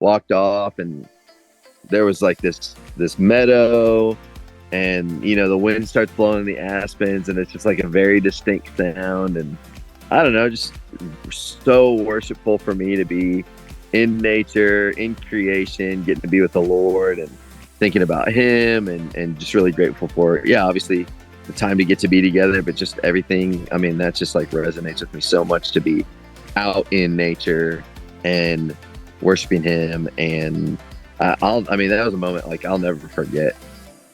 walked off, and there was like this meadow, and the wind starts blowing the aspens, and it's just like a very distinct sound. And I don't know, just so worshipful for me to be in nature, in creation, getting to be with the Lord and thinking about him, and just really grateful for, yeah, obviously the time to get to be together, but just everything. I mean, that just like resonates with me so much, to be out in nature and worshiping him. And I mean, that was a moment like I'll never forget.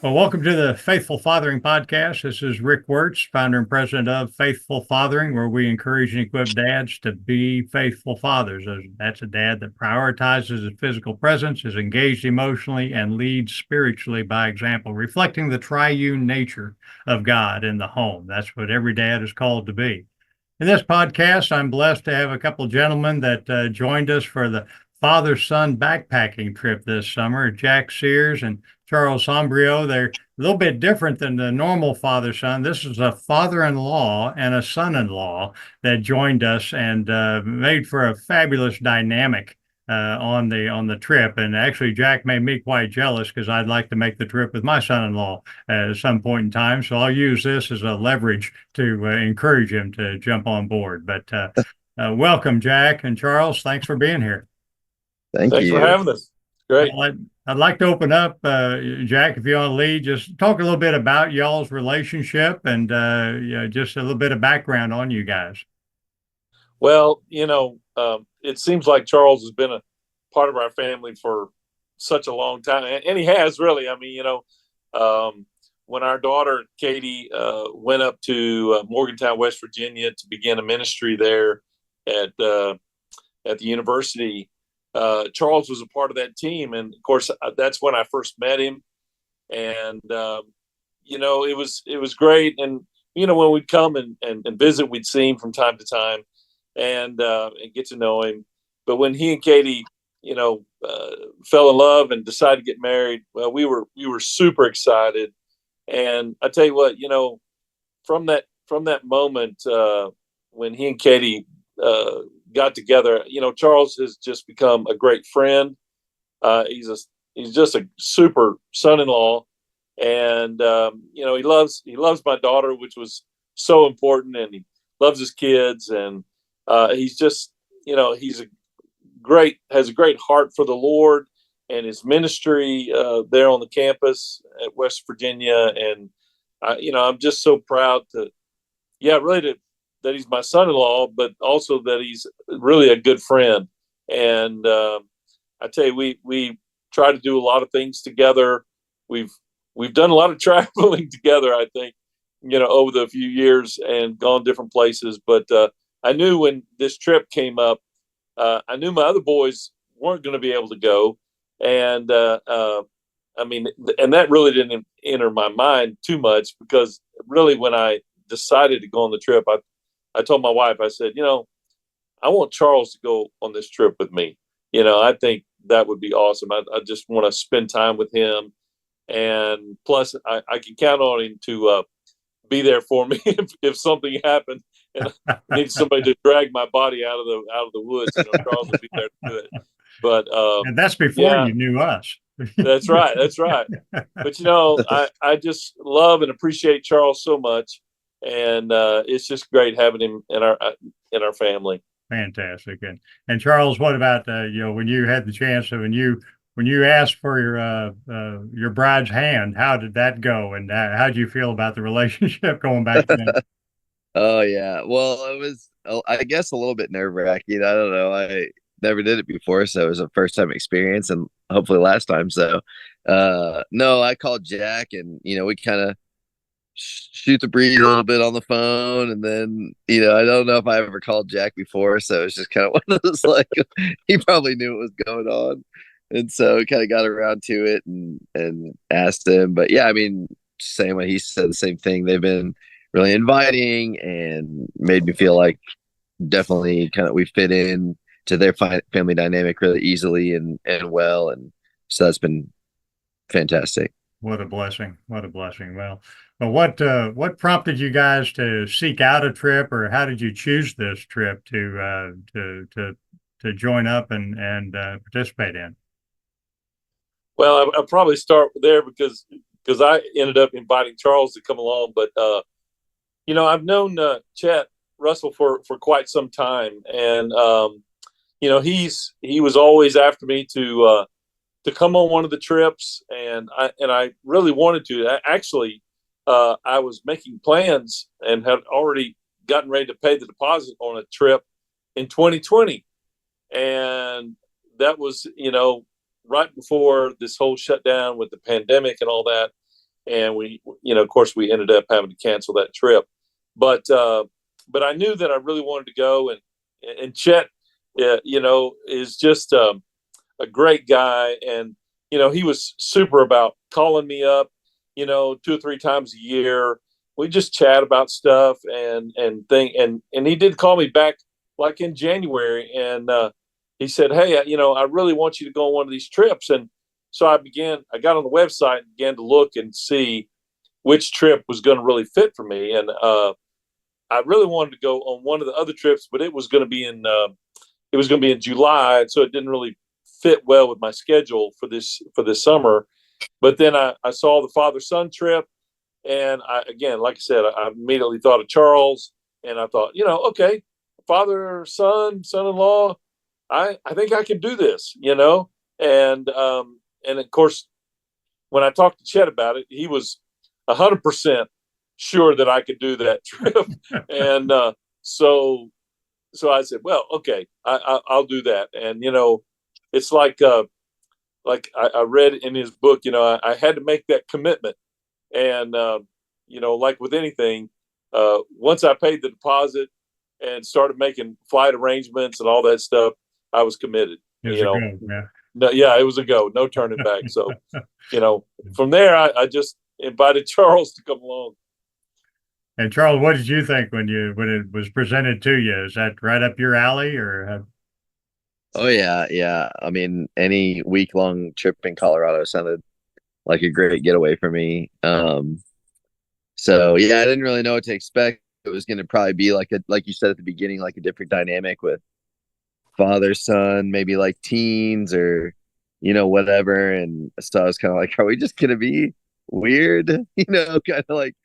Well, welcome to the Faithful Fathering Podcast. This is Rick Wirtz, founder and president of Faithful Fathering, where we encourage and equip dads to be faithful fathers. That's a dad that prioritizes his physical presence, is engaged emotionally, and leads spiritually by example, reflecting the triune nature of God in the home. That's what every dad is called to be. In this podcast, I'm blessed to have a couple of gentlemen that joined us for the father-son backpacking trip this summer, Jack Sears and Charles Sombrio. They're a little bit different than the normal father-son. This is a father-in-law and a son-in-law that joined us and made for a fabulous dynamic on the trip. And actually, Jack made me quite jealous because I'd like to make the trip with my son-in-law at some point in time. So I'll use this as a leverage to encourage him to jump on board. But welcome, Jack and Charles. Thanks for being here. Thank Thanks for you. having us. Great. I'd like to open up, Jack, if you want to lead, just talk a little bit about y'all's relationship and just a little bit of background on you guys. Well, it seems like Charles has been a part of our family for such a long time, and he has really. I mean, when our daughter Katie went up to Morgantown, West Virginia, to begin a ministry there at the university, Charles was a part of that team, and of course, that's when I first met him. And it was great. And when we'd come and visit, we'd see him from time to time, and get to know him. But when he and Katie, fell in love and decided to get married, well, we were super excited. And I tell you what, from that moment, when he and Katie got together, Charles has just become a great friend. He's just a super son-in-law, and he loves my daughter, which was so important, and he loves his kids, and he's just has a great heart for the Lord and his ministry there on the campus at West Virginia. And I'm just so proud that he's my son-in-law, but also that he's really a good friend. And I tell you, we try to do a lot of things together. We've done a lot of traveling together, I think, over the few years, and gone different places. But I knew when this trip came up, I knew my other boys weren't going to be able to go. And I mean, and that really didn't enter my mind too much, because really when I decided to go on the trip, I told my wife, I said, I want Charles to go on this trip with me. I think that would be awesome. I just want to spend time with him. And plus, I can count on him to be there for me if something happened and I need somebody to drag my body out of the woods. Charles will be there to do it. But and that's before you knew us. That's right. That's right. But I just love and appreciate Charles so much, and it's just great having him in our family. Fantastic. And Charles, what about when you had the chance of when you asked for your bride's hand, how did that go, and how did you feel about the relationship going back then? Oh yeah. Well, it was, I guess, a little bit nerve-wracking. I don't know. I never did it before, so it was a first time experience, and hopefully last time. So no, I called Jack, and we kind of shoot the breeze a little bit on the phone, and then I don't know if I ever called Jack before, so it's just kind of one of those, like, he probably knew what was going on, and so kind of got around to it and asked him. But yeah, I mean, same way, he said the same thing. They've been really inviting and made me feel like definitely kind of we fit in to their family dynamic really easily and well, and so that's been fantastic. What a blessing. What a blessing. Well, but what prompted you guys to seek out a trip, or how did you choose this trip to to join up and participate in? Well, I'll probably start there because I ended up inviting Charles to come along. But I've known Chet Russell for quite some time, and he was always after me to come on one of the trips, and I really wanted to. I was making plans and had already gotten ready to pay the deposit on a trip in 2020, and that was right before this whole shutdown with the pandemic and all that. And we, of course, we ended up having to cancel that trip. But I knew that I really wanted to go, and Chet, is just a great guy, and he was super about calling me up, 2 or 3 times a year. We just chat about stuff and he did call me back like in January, and he said, "Hey, I really want you to go on one of these trips." And so I got on the website and began to look and see which trip was going to really fit for me. And I really wanted to go on one of the other trips, but it was going to be in July, so it didn't really fit well with my schedule for this summer. But then I saw the father-son trip, and like I said, I immediately thought of Charles, and I thought, okay, father, son-in-law, I think I can do this, and of course, when I talked to Chet about it, he was 100% sure that I could do that trip, and so I said, well, okay, I'll do that. And it's like I read in his book, I had to make that commitment, and like with anything, once I paid the deposit and started making flight arrangements and all that stuff, I was committed. It was a go, yeah. No, yeah, it was a go, no turning back. So, from there, I just invited Charles to come along. And Charles, what did you think when it was presented to you? Is that right up your alley, or? Oh yeah. I mean, any week-long trip in Colorado sounded like a great getaway for me. So yeah, I didn't really know what to expect. It was going to probably be like you said at the beginning, like a different dynamic with father, son, maybe like teens or whatever. And so I was kind of like, are we just going to be weird, kind of like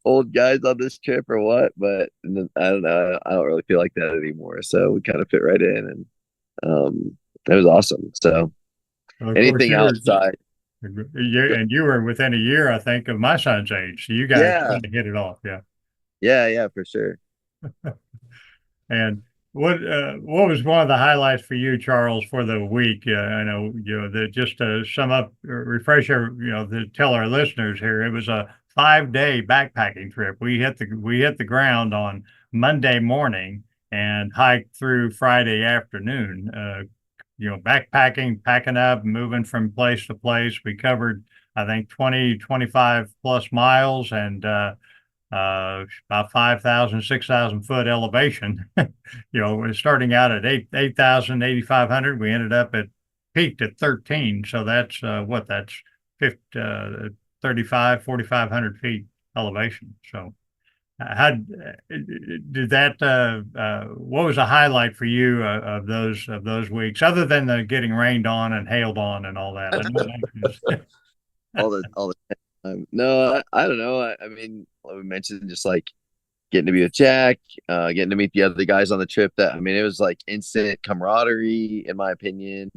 old guys on this trip or what? But I don't know. I don't really feel like that anymore. So we kind of fit right in, and it was awesome. So anything outside. And you were within a year, I think, of my son's age. So you guys Yeah. had to hit it off. Yeah. Yeah, for sure. And what was one of the highlights for you, Charles, for the week? I know, just to sum up, refresh to tell our listeners here, it was a 5-day backpacking trip. We hit the ground on Monday morning and hiked through Friday afternoon. Backpacking, packing up, moving from place to place. We covered, I think, 25 plus miles, and about 5,000, 6,000 foot elevation. We're starting out at 8,000, 8,500. We ended up peaked at 13. So that's that's 35, 4,500 feet elevation. So how did that? What was a highlight for you of those weeks, other than the getting rained on and hailed on and all that? all the time. No, I don't know. I mean, what we mentioned, just like getting to be with Jack, getting to meet the other guys on the trip. It was like instant camaraderie, in my opinion.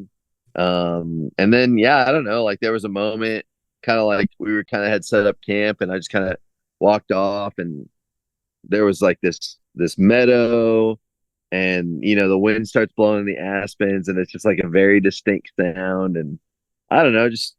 And then I don't know. Like there was a moment, kind of like we were kind of had set up camp, and I just kind of walked off, and there was like this meadow, and the wind starts blowing the aspens, and it's just like a very distinct sound. And I don't know, just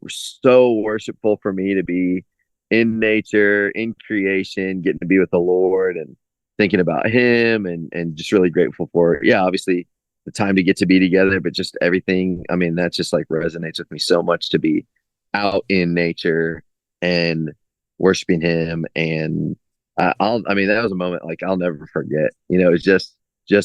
so worshipful for me to be in nature, in creation, getting to be with the Lord and thinking about him, and just really grateful for, obviously the time to get to be together, but just everything. I mean, that just like resonates with me so much, to be out in nature and worshiping him. And that was a moment like I'll never forget. It was just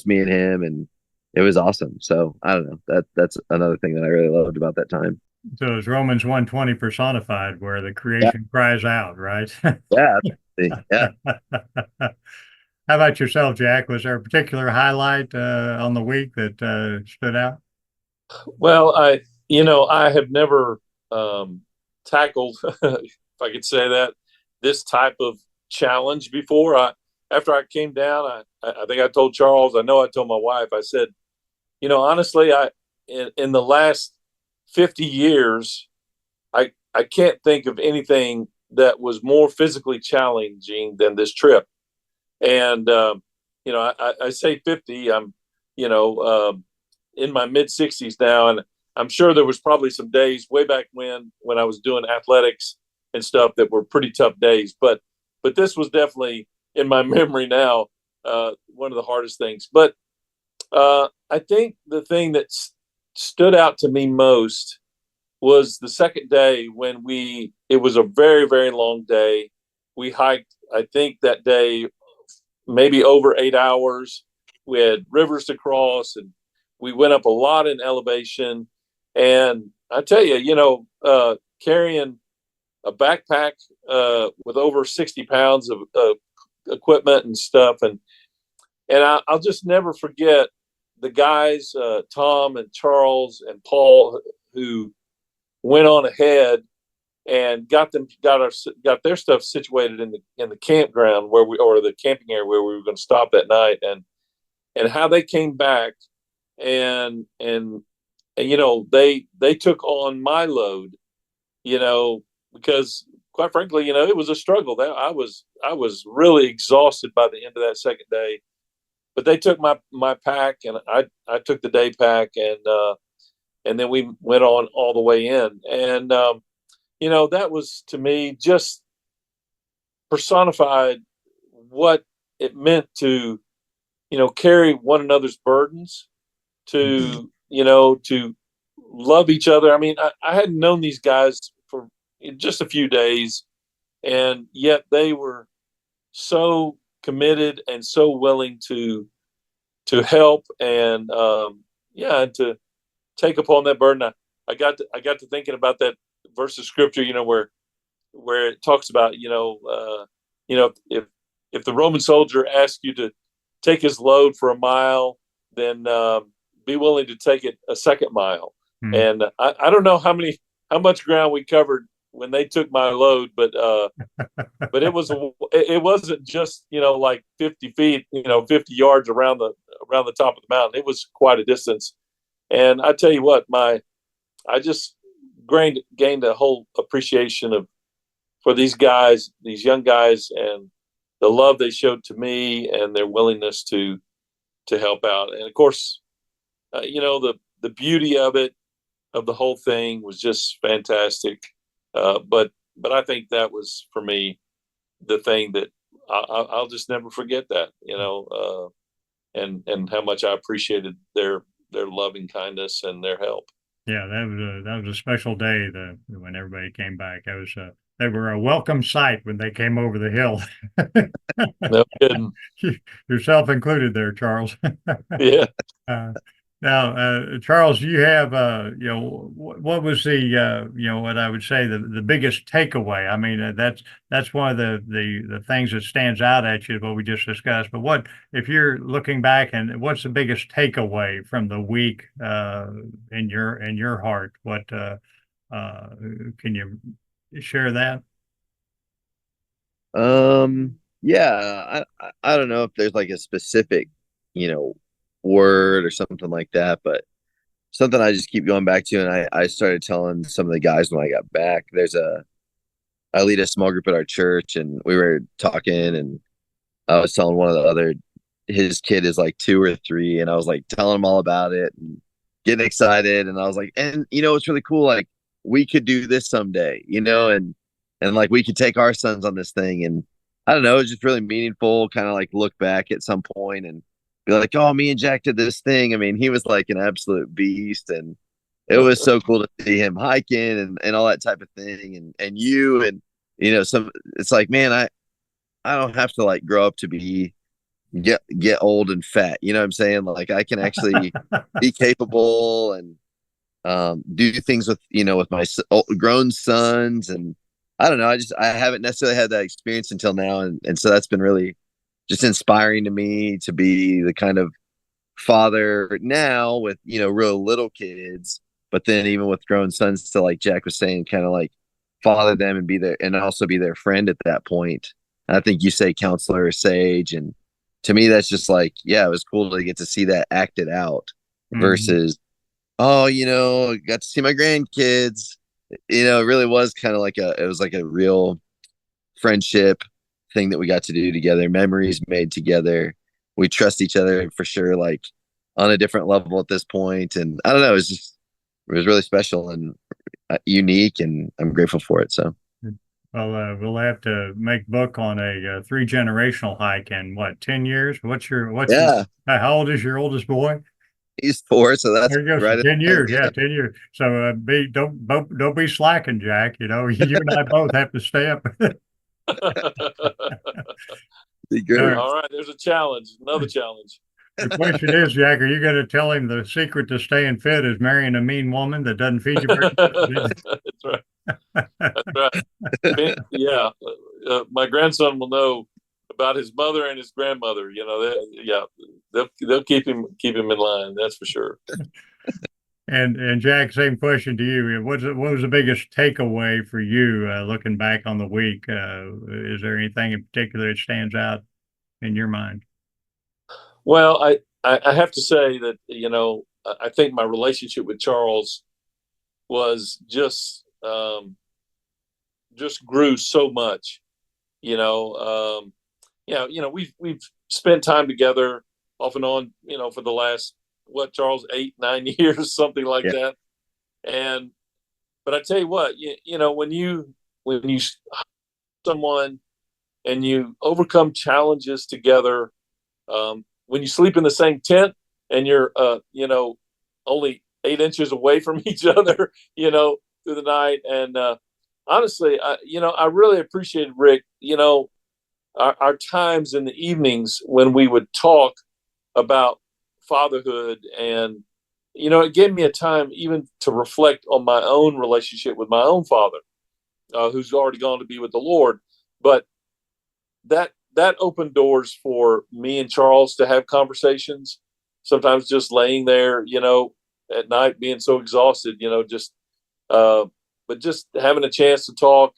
me and him, and it was awesome. So I don't know, that's another thing that I really loved about that time. So it's Romans 1:20 personified, where the creation cries out, right? Yeah. Yeah. How about yourself, Jack? Was there a particular highlight on the week that stood out? Well, I have never tackled, if I could say that, this type of challenge before. After I came down, I think I told Charles, I know I told my wife, I said, honestly, in the last 50 years, I can't think of anything that was more physically challenging than this trip. And, I say 50, I'm, you know, in my mid 60s now. And I'm sure there was probably some days way back when I was doing athletics and stuff that were pretty tough days. But this was definitely in my memory now, one of the hardest things. But I think the thing that stood out to me most was the second day when it was a very, very long day. We hiked, I think that day, maybe over 8 hours. We had rivers to cross, and we went up a lot in elevation. And I tell you, carrying a backpack with over 60 pounds of equipment and stuff. And I'll just never forget the guys, Tom and Charles and Paul, who went on ahead and got their stuff situated in the campground or the camping area where we were going to stop that night, and how they came back and they took on my load, because quite frankly, it was a struggle. That I was really exhausted by the end of that second day, but they took my pack, and I took the day pack, and then we went on all the way in. And that was, to me, just personified what it meant to carry one another's burdens, to love each other. I mean, I hadn't known these guys for just a few days, and yet they were so committed and so willing to help, and to take upon that burden. I got to thinking about that verse of scripture, where it talks about, if the Roman soldier asks you to take his load for a mile, then be willing to take it a second mile. Hmm. And I don't know how much ground we covered when they took my load, but it wasn't just like 50 feet, 50 yards around the top of the mountain. It was quite a distance. And I tell you what, I just gained a whole appreciation for these guys, these young guys, and the love they showed to me and their willingness to help out. And of course, the beauty of the whole thing was just fantastic. But I think that was, for me, the thing that I'll just never forget, that, and how much I appreciated their loving kindness and their help. Yeah, that was a special day when everybody came back. They were a welcome sight when they came over the hill. No kidding. Yourself included there, Charles. Yeah. Now, Charles, you have what was what I would say the biggest takeaway? I mean, that's one of the things that stands out at you, what we just discussed. But what, if you're looking back, and what's the biggest takeaway from the week in your heart? What can you share that? Yeah, I don't know if there's like a specific, word or something like that, but something I just keep going back to, and I started telling some of the guys when I got back. I lead a small group at our church, and we were talking, and I was telling one of the other, his kid is like 2 or 3, and I was like telling him all about it and getting excited, and I was like, and it's really cool, like we could do this someday, and like we could take our sons on this thing. And I don't know, it's just really meaningful, kind of like look back at some point and be like, oh, me and Jack did this thing. I mean, he was like an absolute beast, and it was so cool to see him hiking and all that type of thing. And some, it's like, man, I don't have to like grow up to get old and fat. You know what I'm saying? Like I can actually be capable and do things with my grown sons. And I don't know, I haven't necessarily had that experience until now, and so that's been really just inspiring to me to be the kind of father now with, real little kids, but then even with grown sons to, like Jack was saying, kind of like father them and be there and also be their friend at that point. And I think you say counselor or sage. And to me, that's just like, yeah, it was cool to get to see that acted out Mhm. versus, oh, I got to see my grandkids. It really was kind of like it was like a real friendship thing that we got to do together, memories made together. We trust each other for sure, like on a different level at this point. And I don't know, it was really special and unique, and I'm grateful for it. So, Well, we'll have to make book on a three generational hike in what, 10 years? yeah, How old is your oldest boy? he's 4, so that's There you go. So right at 10 the years. Yeah, idea. 10 years. So don't be slacking, Jack. You and I both have to stay up. Be All great. right. All right, there's a challenge, another challenge. The question is, Jack, are you going to tell him the secret to staying fit is marrying a mean woman that doesn't feed you very good? That's right. That's right. Yeah, my grandson will know about his mother and his grandmother. Yeah, they'll keep him in line. That's for sure. And Jack, same question to you. What was the biggest takeaway for you looking back on the week? Is there anything in particular that stands out in your mind? Well, I have to say that I think my relationship with Charles was just grew so much. You know, we've spent time together off and on, for the last what, Charles, 8, 9 years, something like Yeah. that. And but I tell you what, when you someone and you overcome challenges together, when you sleep in the same tent and you're only 8 inches away from each other, through the night. And honestly, I really appreciated Rick. Our times in the evenings when we would talk about fatherhood, and it gave me a time even to reflect on my own relationship with my own father, who's already gone to be with the Lord. But that opened doors for me and Charles to have conversations. Sometimes just laying there, at night, being so exhausted, just but just having a chance to talk.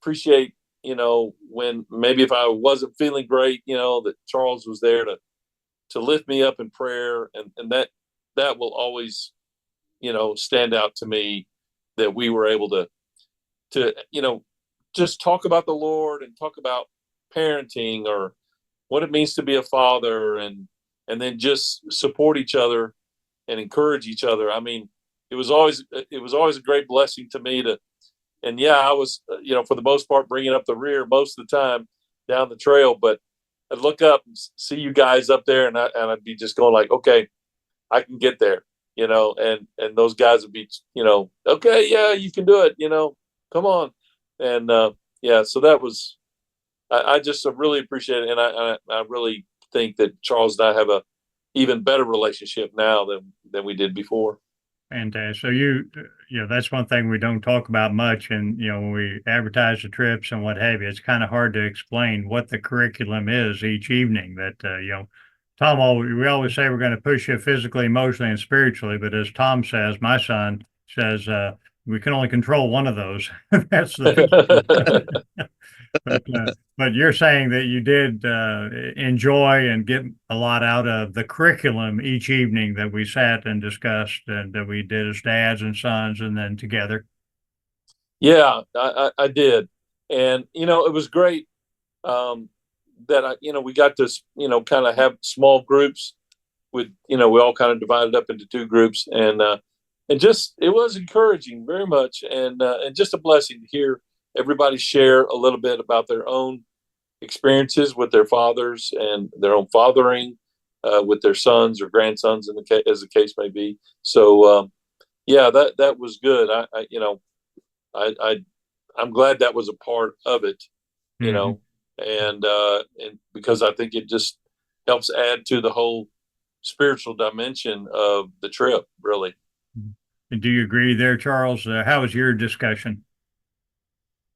Appreciate, when maybe if I wasn't feeling great, that Charles was there to lift me up in prayer, and that will always, stand out to me, that we were able to just talk about the Lord and talk about parenting, or what it means to be a father, and then just support each other and encourage each other. I mean, it was always a great blessing to me to. And yeah, I was, for the most part, bringing up the rear most of the time down the trail, but I'd look up and see you guys up there, and I'd be just going like, okay, I can get there, and those guys would be, okay, yeah, you can do it, come on. And yeah, so that was, I just really appreciate it. And I really think that Charles and I have a even better relationship now than we did before. And so that's one thing we don't talk about much. And, when we advertise the trips and what have you, it's kind of hard to explain what the curriculum is each evening that, we always say we're going to push you physically, emotionally, and spiritually. But as Tom says, my son says, we can only control one of those. That's the physical. But you're saying that you did enjoy and get a lot out of the curriculum each evening that we sat and discussed and that we did as dads and sons and then together. Yeah, I did. And, it was great, that we got to, kind of have small groups with, we all kind of divided up into two groups, and just, it was encouraging very much. And just a blessing to hear everybody share a little bit about their own experiences with their fathers and their own fathering, with their sons or grandsons, as the case may be. So, yeah, that was good. I I'm glad that was a part of it, you Mhm. know, and because I think it just helps add to the whole spiritual dimension of the trip, really. Do you agree there, Charles? How was your discussion?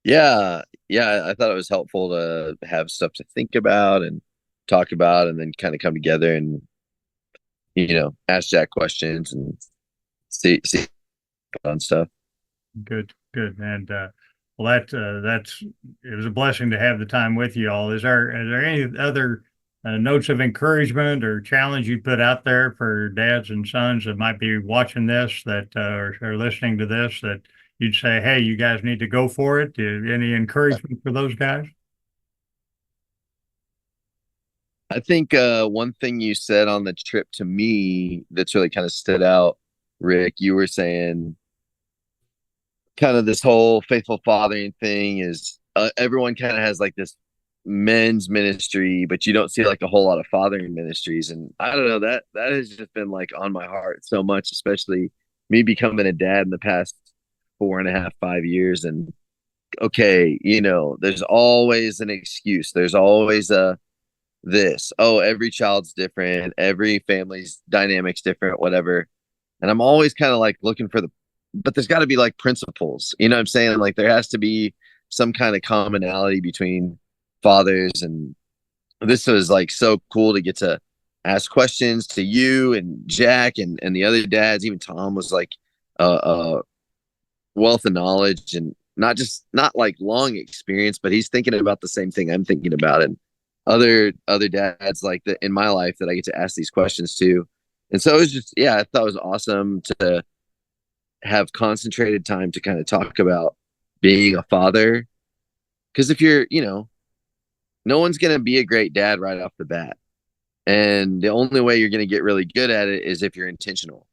Yeah, yeah, I thought it was helpful to have stuff to think about and talk about, and then kind of come together and ask Jack questions and see on stuff. Good, good. And well, that's it was a blessing to have the time with you all. Is there any other notes of encouragement or challenge you put out there for dads and sons that might be watching this that or listening to this that you'd say, hey, you guys need to go for it? Any encouragement for those guys? I think one thing you said on the trip to me that's really kind of stood out, Rick, you were saying kind of this whole faithful fathering thing is everyone kind of has like this men's ministry, but you don't see like a whole lot of fathering ministries. And I don't know, that has just been like on my heart so much, especially me becoming a dad in the past 4.5, 5 years. And okay, there's always an excuse. There's always a this. Oh, every child's different, every family's dynamics different, whatever. And I'm always kind of like looking for but there's got to be like principles, you know what I'm saying? Like there has to be some kind of commonality between fathers. And this was like so cool to get to ask questions to you and Jack and the other dads. Even Tom was like a wealth of knowledge, and not like long experience, but he's thinking about the same thing I'm thinking about. And other dads like that in my life that I get to ask these questions to. And so it was just, yeah, I thought it was awesome to have concentrated time to kind of talk about being a father. Because if no one's going to be a great dad right off the bat. And the only way you're going to get really good at it is if you're intentional,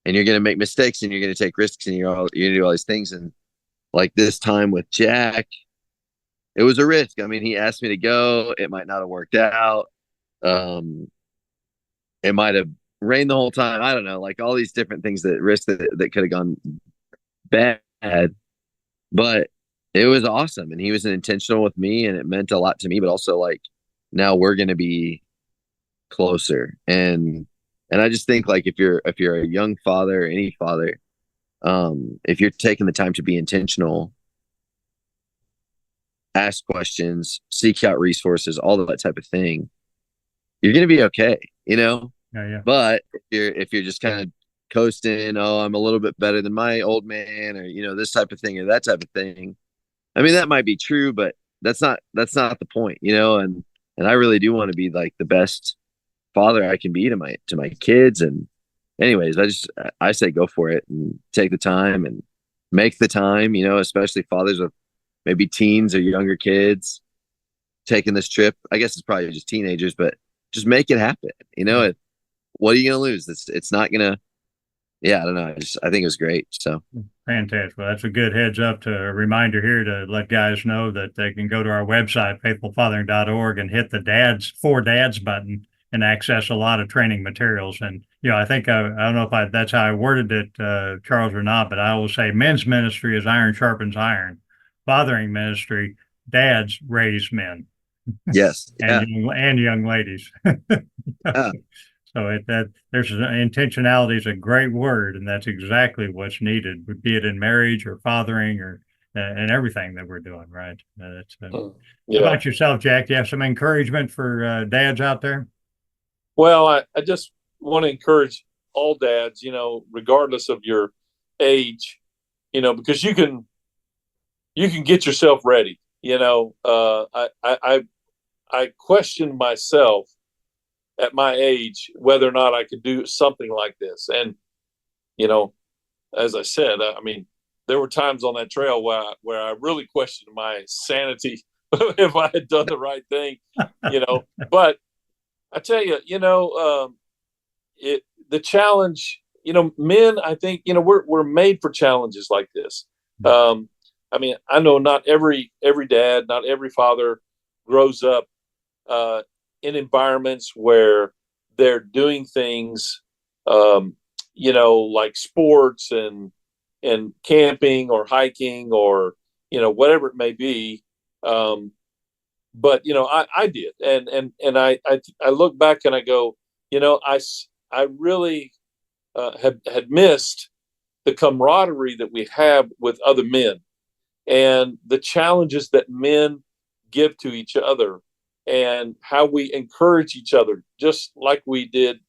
and you're going to make mistakes, and you're going to take risks, and you're going to do all these things. And like this time with Jack, it was a risk. I mean, he asked me to go. It might not have worked out. Um, it might have rained the whole time. I don't know, like all these different things that could have gone bad, but it was awesome. And he was intentional with me, and it meant a lot to me, but also like now we're going to be closer. And I just think like if you're a young father or any father, if you're taking the time to be intentional, ask questions, seek out resources, all of that type of thing, you're going to be okay. Yeah, yeah. But if you're just kind of coasting, oh, I'm a little bit better than my old man, or this type of thing or that type of thing. I mean, that might be true, but that's not the point. And I really do want to be like the best father I can be to my kids. And anyways, I say go for it and take the time and make the time, especially fathers with maybe teens or younger kids taking this trip. I guess it's probably just teenagers, but just make it happen. What are you gonna lose? It's not gonna. Yeah, I don't know. I think it was great. So Fantastic. Well, that's a good heads up to a reminder here to let guys know that they can go to our website, faithfulfathering.org, and hit the dads for dads button and access a lot of training materials. And, I think, I don't know if that's how I worded it, Charles, or not, but I always say men's ministry is iron sharpens iron. Fathering ministry, dads raise men. yes, yeah, and young ladies. yeah. So there's intentionality is a great word, and that's exactly what's needed, be it in marriage or fathering or and everything that we're doing, right? How Yeah. about yourself, Jack? Do you have some encouragement for dads out there? Well, I just want to encourage all dads, regardless of your age, because you can get yourself ready. I questioned myself at my age whether or not I could do something like this. And, as I said, I mean, there were times on that trail where I really questioned my sanity if I had done the right thing, but I tell you, the challenge, men, I think, we're made for challenges like this. I mean, I know not every dad, not every father grows up in environments where they're doing things, like sports and camping or hiking or, whatever it may be. But I did, and I look back and I go, I really had missed the camaraderie that we have with other men, and the challenges that men give to each other and how we encourage each other, just like we did,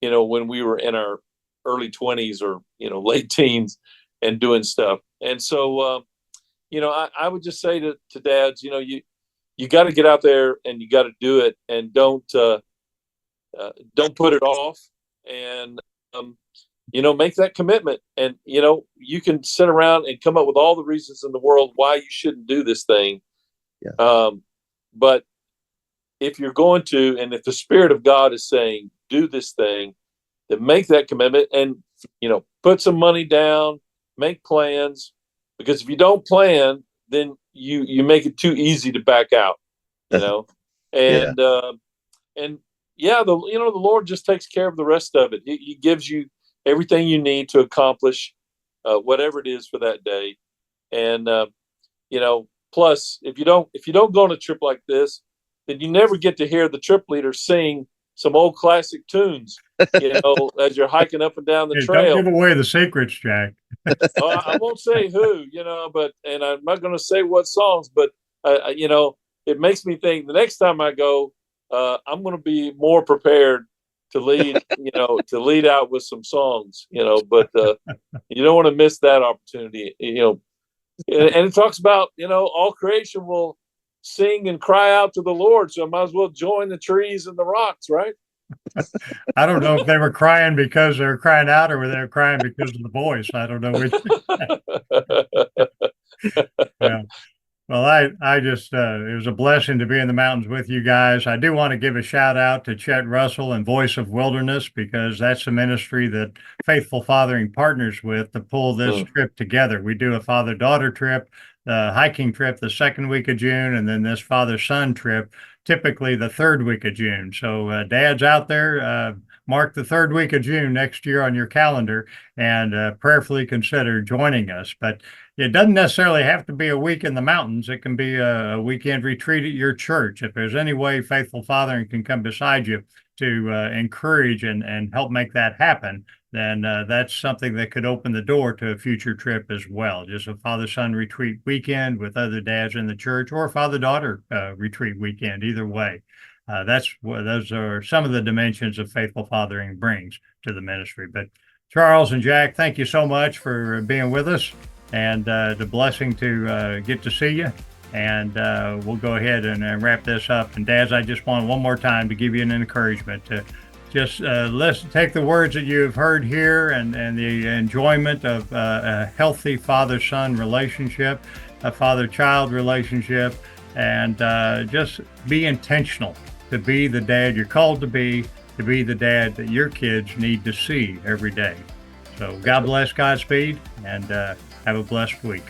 when we were in our early 20s or, late teens and doing stuff. And so, I would just say to dads, you got to get out there and you got to do it, and don't put it off, and make that commitment. And you can sit around and come up with all the reasons in the world why you shouldn't do this thing. Yeah. But if you're going to, and if the Spirit of God is saying do this thing, then make that commitment, and put some money down, make plans, because if you don't plan, then you make it too easy to back out. And and yeah, the Lord just takes care of the rest of it. He gives you everything you need to accomplish whatever it is for that day. And plus, if you don't go on a trip like this, then you never get to hear the trip leader sing some old classic tunes, as you're hiking up and down the trail. Don't give away the secrets, Jack. I won't say who, and I'm not going to say what songs, but it makes me think the next time I go, I'm going to be more prepared to lead, to lead out with some songs, but you don't want to miss that opportunity, and it talks about, all creation will sing and cry out to the Lord. So I might as well join the trees and the rocks, right? I don't know if they were crying because they were crying out, or they were crying because of the voice. I don't know which. Yeah. Well, I just, it was a blessing to be in the mountains with you guys. I do want to give a shout out to Chet Russell and Voice of Wilderness, because that's a ministry that Faithful Fathering partners with to pull this trip together. We do a father-daughter trip, the hiking trip the second week of June, and then this father-son trip, typically the third week of June. So dads out there, mark the third week of June next year on your calendar, and prayerfully consider joining us. But it doesn't necessarily have to be a week in the mountains. It can be a weekend retreat at your church. If there's any way Faithful Fathering can come beside you to encourage and help make that happen, then that's something that could open the door to a future trip as well. Just a father-son retreat weekend with other dads in the church, or father-daughter retreat weekend, either way. Those are some of the dimensions of Faithful Fathering brings to the ministry. But Charles and Jack, thank you so much for being with us, and the blessing to get to see you. And we'll go ahead and wrap this up. And dads, I just want one more time to give you an encouragement to just let's take the words that you've heard here, and the enjoyment of a healthy father-son relationship, a father-child relationship, and just be intentional to be the dad you're called to be the dad that your kids need to see every day. So God bless, Godspeed, and have a blessed week.